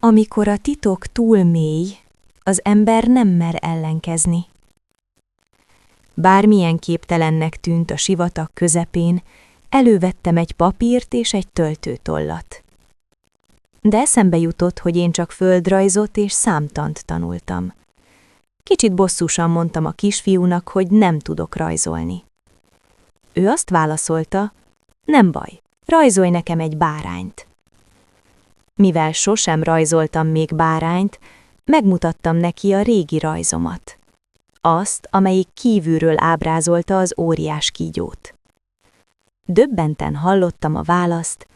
Amikor a titok túl mély, az ember nem mer ellenkezni. Bármilyen képtelennek tűnt a sivatag közepén, elővettem egy papírt és egy töltőtollat. De eszembe jutott, hogy én csak földrajzot és számtant tanultam. Kicsit bosszúsan mondtam a kisfiúnak, hogy nem tudok rajzolni. Ő azt válaszolta, nem baj, rajzolj nekem egy bárányt. Mivel sosem rajzoltam még bárányt, megmutattam neki a régi rajzomat. Azt, amelyik kívülről ábrázolta az óriás kígyót. Döbbenten hallottam a választ,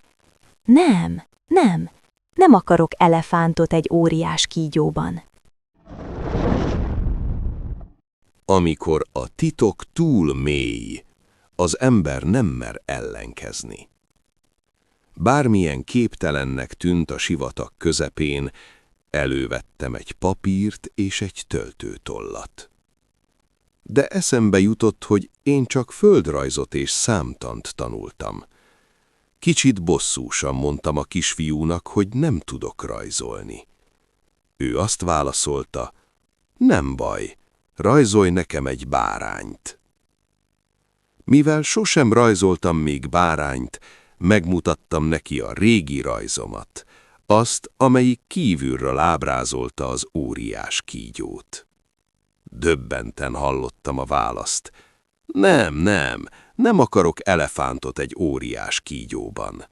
nem akarok elefántot egy óriás kígyóban. Amikor a titok túl mély, az ember nem mer ellenkezni. Bármilyen képtelennek tűnt a sivatag közepén, elővettem egy papírt és egy töltőtollat. De eszembe jutott, hogy én csak földrajzot és számtant tanultam. Kicsit bosszúsan mondtam a kisfiúnak, hogy nem tudok rajzolni. Ő azt válaszolta, nem baj, rajzolj nekem egy bárányt. Mivel sosem rajzoltam még bárányt, megmutattam neki a régi rajzomat, azt, amelyik kívülről ábrázolta az óriás kígyót. Döbbenten hallottam a választ. Nem akarok elefántot egy óriás kígyóban.